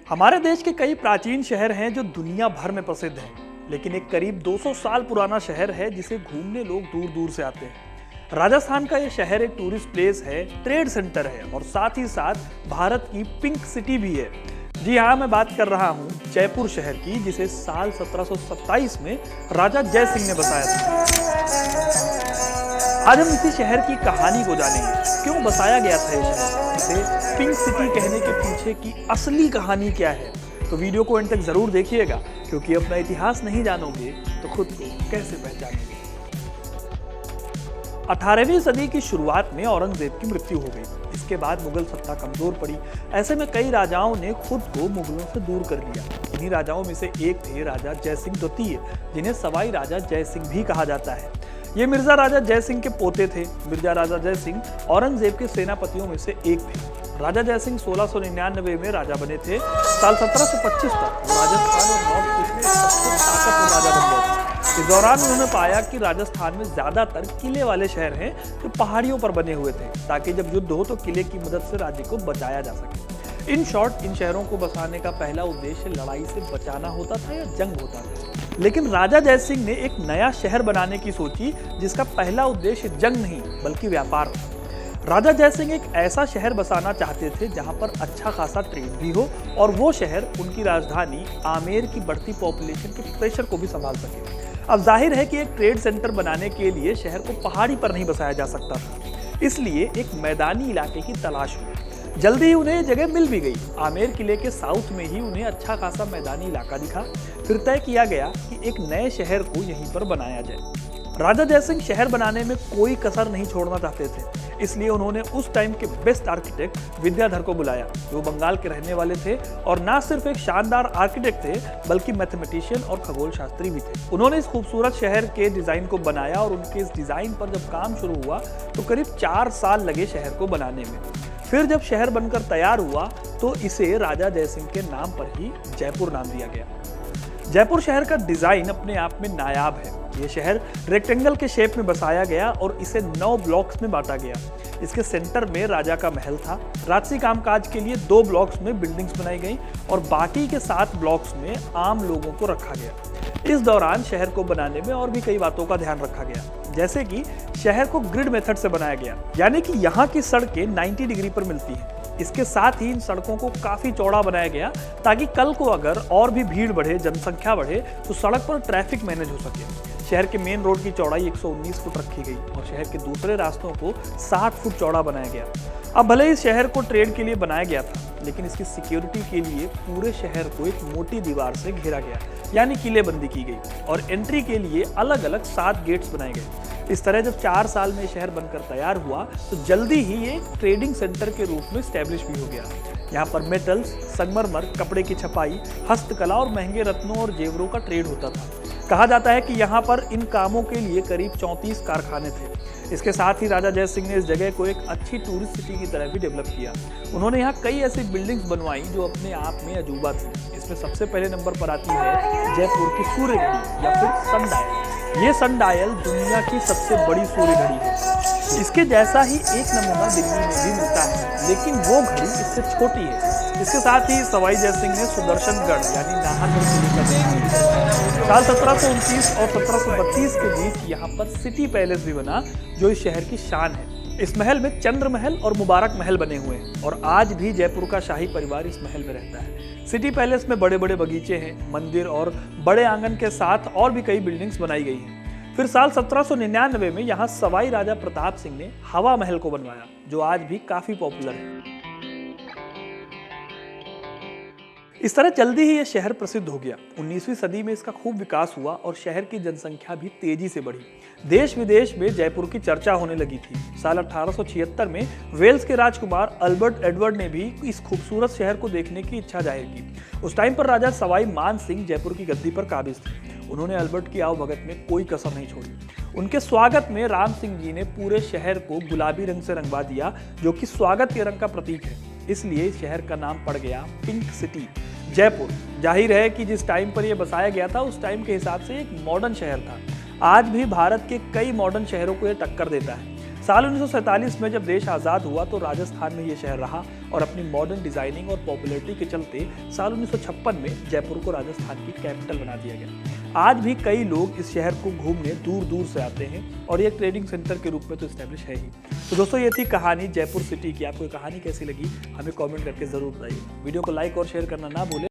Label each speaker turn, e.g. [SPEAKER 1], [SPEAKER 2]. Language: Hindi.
[SPEAKER 1] हमारे देश के कई प्राचीन शहर हैं जो दुनिया भर में प्रसिद्ध हैं, लेकिन एक करीब 200 साल पुराना शहर है जिसे घूमने लोग दूर दूर से आते हैं। राजस्थान का यह शहर एक टूरिस्ट प्लेस है, ट्रेड सेंटर है और साथ ही साथ भारत की पिंक सिटी भी है। जी हाँ, मैं बात कर रहा हूँ जयपुर शहर की, जिसे साल 1727 में राजा जय सिंह ने बसाया था। आज हम इसी शहर की कहानी को जानेंगे, क्यों बसाया गया था ये शहर, इसे पिंक सिटी कहने के पीछे की असली कहानी क्या है। तो वीडियो को अंत तक जरूर देखिएगा, क्योंकि अपना इतिहास नहीं जानोगे तो खुद को कैसे पहचानोगे। 18वीं सदी की शुरुआत में औरंगजेब की मृत्यु हो गई। इसके बाद मुगल सत्ता कमजोर पड़ी। ऐसे में कई राजाओं ने खुद को मुगलों से दूर कर लिया। इन्हीं राजाओं में से एक थे राजा जय सिंह द्वितीय, जिन्हें सवाई राजा जय सिंह भी कहा जाता है। ये मिर्जा राजा जय सिंह के पोते थे। मिर्जा राजा जय सिंह औरंगजेब के सेनापतियों में से एक थे। राजा जय सिंह 1699 में राजा बने थे। साल 1725 तक वो राजस्थान और नॉर्थ ईस्ट में सबसे ताकतवर राजा बन गए थे। इस दौरान उन्होंने पाया कि राजस्थान में ज्यादातर किले वाले शहर हैं जो पहाड़ियों पर बने हुए थे, ताकि जब युद्ध हो तो किले की मदद से राज्य को बचाया जा सके। इन शॉर्ट, इन शहरों को बसाने का पहला उद्देश्य लड़ाई से बचाना होता था या जंग होता था। लेकिन राजा जय सिंह ने एक नया शहर बनाने की सोची, जिसका पहला उद्देश्य जंग नहीं बल्कि व्यापार था। राजा जय सिंह एक ऐसा शहर बसाना चाहते थे जहां पर अच्छा खासा ट्रेड भी हो और वो शहर उनकी राजधानी आमेर की बढ़ती पॉपुलेशन के प्रेशर को भी संभाल सके। अब जाहिर है कि एक ट्रेड सेंटर बनाने के लिए शहर को पहाड़ी पर नहीं बसाया जा सकता था, इसलिए एक मैदानी इलाके की तलाश हुई। जल्दी ही उन्हें जगह मिल भी गई। आमेर किले के साउथ में ही उन्हें अच्छा खासा मैदानी इलाका दिखा। फिर तय किया गया कि एक नए शहर को यहीं पर बनाया जाए। राजा जय सिंह शहर बनाने में कोई कसर नहीं छोड़ना चाहते थे, इसलिए उन्होंने उस टाइम के बेस्ट आर्किटेक्ट विद्याधर को बुलाया, जो बंगाल के रहने वाले थे और ना सिर्फ एक शानदार आर्किटेक्ट थे बल्कि मैथमेटिशियन और खगोल शास्त्री भी थे। उन्होंने इस खूबसूरत शहर के डिजाइन को बनाया और उनके इस डिजाइन पर जब काम शुरू हुआ तो करीब 4 साल लगे शहर को बनाने में। फिर जब शहर बनकर तैयार हुआ तो इसे राजा जय सिंह के नाम पर ही जयपुर नाम दिया गया। जयपुर शहर का डिजाइन अपने आप में नायाब है। ये शहर रेक्टेंगल के शेप में बसाया गया और इसे 9 ब्लॉक्स में बांटा गया। इसके सेंटर में राजा का महल था। राजसी कामकाज के लिए 2 ब्लॉक्स में बिल्डिंग्स बनाई गई और बाकी के 7 ब्लॉक्स में आम लोगों को रखा गया। इस दौरान शहर को बनाने में और भी कई बातों का ध्यान रखा गया, जैसे कि शहर को ग्रिड मेथड से बनाया गया, यानी कि यहाँ की सड़कें 90 डिग्री पर मिलती हैं। इसके साथ ही इन सड़कों को काफी चौड़ा बनाया गया, ताकि कल को अगर और भी भीड़ बढ़े, जनसंख्या बढ़े, तो सड़क पर ट्रैफिक मैनेज हो सके। शहर के मेन रोड की चौड़ाई 119 फुट रखी गई और शहर के दूसरे रास्तों को 60 फुट चौड़ा बनाया गया। अब भले इस शहर को ट्रेड के लिए बनाया गया था, लेकिन इसकी सिक्योरिटी के लिए पूरे शहर को एक मोटी दीवार से घेरा गया, यानी किलेबंदी की गई और एंट्री के लिए अलग अलग 7 गेट्स बनाए गए। इस तरह जब 4 साल में शहर बनकर तैयार हुआ तो जल्दी ही ये ट्रेडिंग सेंटर के रूप में स्टैब्लिश भी हो गया। यहाँ पर मेटल्स, संगमरमर, कपड़े की छपाई, हस्तकला और महंगे रत्नों और जेवरों का ट्रेड होता था। कहा जाता है कि यहाँ पर इन कामों के लिए करीब 34 कारखाने थे। इसके साथ ही राजा जय सिंह ने इस जगह को एक अच्छी टूरिस्ट सिटी की तरह भी डेवलप किया। उन्होंने यहाँ कई ऐसी बिल्डिंग्स बनवाई जो अपने आप में अजूबा थी। इसमें सबसे पहले नंबर पर आती है जयपुर की सूर्य घड़ी या फिर सन डायल। ये सन डायल दुनिया की सबसे बड़ी सूर्य घड़ी है। इसके जैसा ही एक नमूना दिल्ली में भी मिलता है, लेकिन वो घड़ी इससे छोटी है। इसके साथ ही सवाई जय सिंह ने सुदर्शनगढ़ यानी नाहरगढ़ किले का निर्माण किया। साल 1729 और 1732 के बीच यहाँ पर सिटी पैलेस भी बना, जो इस शहर की शान है। इस महल में चंद्र महल और मुबारक महल बने हुए हैं और आज भी जयपुर का शाही परिवार इस महल में रहता है। सिटी पैलेस में बड़े बड़े बगीचे हैं, मंदिर और बड़े आंगन के साथ और भी कई बिल्डिंग्स बनाई गई हैं। फिर साल 1799 में यहाँ सवाई राजा प्रताप सिंह ने हवा महल को बनवाया, जो आज भी काफी पॉपुलर है। इस तरह जल्दी ही यह शहर प्रसिद्ध हो गया। 19वीं सदी में इसका खूब विकास हुआ और शहर की जनसंख्या भी तेजी से बढ़ी। देश विदेश में जयपुर की चर्चा होने लगी थी। साल 1876 में वेल्स के राजकुमार अल्बर्ट एडवर्ड ने भी इस खूबसूरत शहर को देखने की इच्छा जाहिर की। उस टाइम पर राजा सवाई मान सिंह जयपुर की गद्दी पर काबिज थे। उन्होंने अल्बर्ट की आवभगत में कोई कसर नहीं छोड़ी। उनके स्वागत में राम सिंह जी ने पूरे शहर को गुलाबी रंग से रंगवा दिया, जो कि स्वागत के रंग का प्रतीक है। इसलिए शहर का नाम पड़ गया पिंक सिटी, जयपुर। जाहिर है कि जिस टाइम पर यह बसाया गया था, उस टाइम के हिसाब से एक मॉडर्न शहर था। आज भी भारत के कई मॉडर्न शहरों को यह टक्कर देता है। साल 1947 में जब देश आज़ाद हुआ तो राजस्थान में ये शहर रहा और अपनी मॉडर्न डिजाइनिंग और पॉपुलैरिटी के चलते साल 1956 में जयपुर को राजस्थान की कैपिटल बना दिया गया। आज भी कई लोग इस शहर को घूमने दूर दूर से आते हैं और ये ट्रेडिंग सेंटर के रूप में तो इस्टेब्लिश है ही। तो दोस्तों, ये थी कहानी जयपुर सिटी की। आपको ये कहानी कैसी लगी हमें कमेंट करके जरूर बताइए। वीडियो को लाइक और शेयर करना ना भूलें।